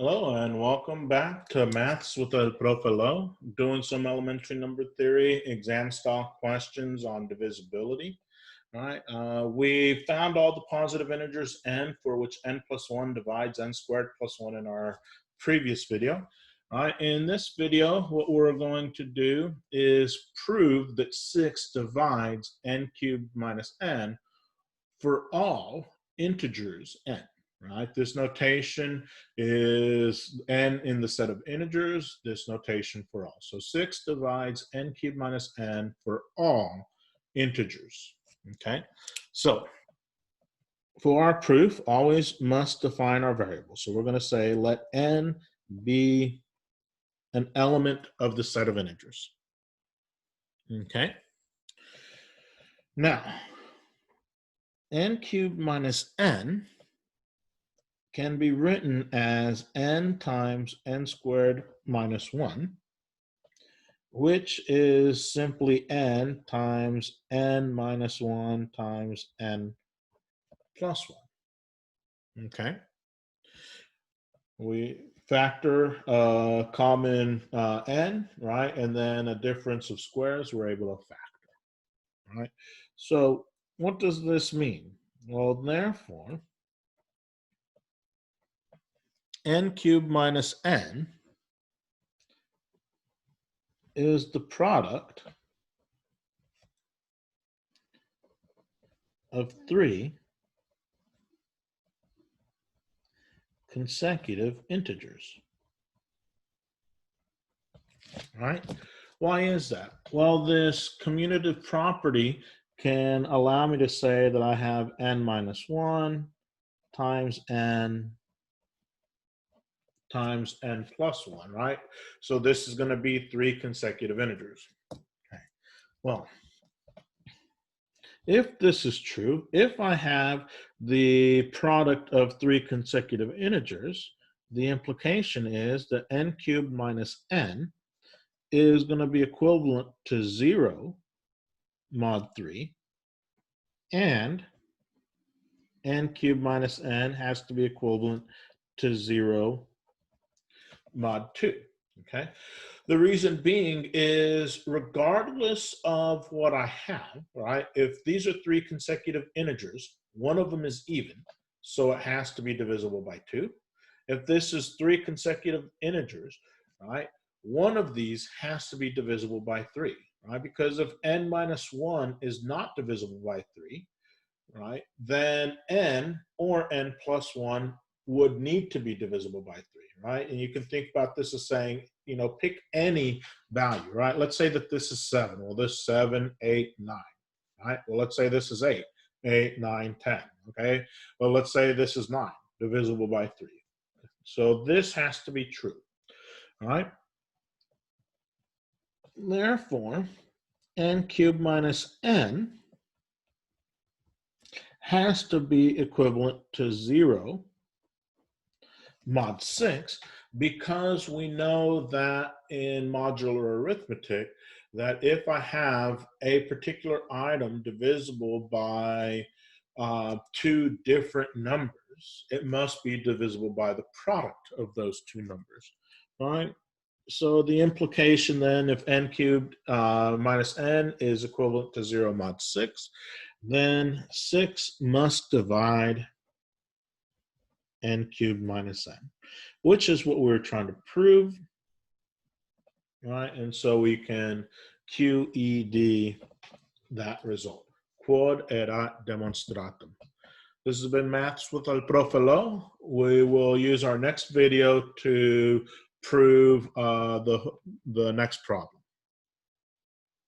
Hello and welcome back to Maths with El Profe Lo, doing some elementary number theory exam style questions on divisibility. All right, we found all the positive integers n for which n plus 1 divides n squared plus 1 in our previous video. All right, in this video, what we're going to do is prove that 6 divides n cubed minus n for all integers n. Right, this notation is n in the set of integers, this notation for all. So 6 divides n cubed minus n for all integers, okay? So for our proof, always must define our variable. So we're gonna say let n be an element of the set of integers, okay? Now, n cubed minus n can be written as n times n squared minus 1, which is simply n times n minus 1 times n plus 1. Okay? We factor a common n, right? And then a difference of squares we're able to factor, right? So what does this mean? Well, therefore, n cubed minus n is the product of 3 consecutive integers. Right? Why is that? Well, this commutative property can allow me to say that I have n minus 1 times n plus 1, right? So this is going to be 3 consecutive integers. Okay. Well, if this is true, if I have the product of 3 consecutive integers, the implication is that n cubed minus n is going to be equivalent to 0 mod 3, and n cubed minus n has to be equivalent to 0 mod 2, okay? The reason being is regardless of what I have, right, if these are 3 consecutive integers, one of them is even, so it has to be divisible by 2. If this is 3 consecutive integers, right, one of these has to be divisible by 3, right? Because if n minus 1 is not divisible by 3, right, then n or n plus 1 would need to be divisible by 3, right? And you can think about this as saying, you know, pick any value, right? Let's say that this is 7. Well, this is 7, 8, 9, right? Well, let's say this is 8, 8, 9, 10, okay? Well, let's say this is 9, divisible by 3. So this has to be true, all right? Therefore, n cubed minus n has to be equivalent to 0 mod 6, because we know that in modular arithmetic that if I have a particular item divisible by 2 different numbers, it must be divisible by the product of those 2 numbers, right? So the implication then, if n cubed minus n is equivalent to 0 mod 6, then 6 must divide n cubed minus n, which is what we're trying to prove, right? And so we can QED that result. Quod erat demonstratum. This has been Maths with El Profe Lo. We will use our next video to prove the next problem.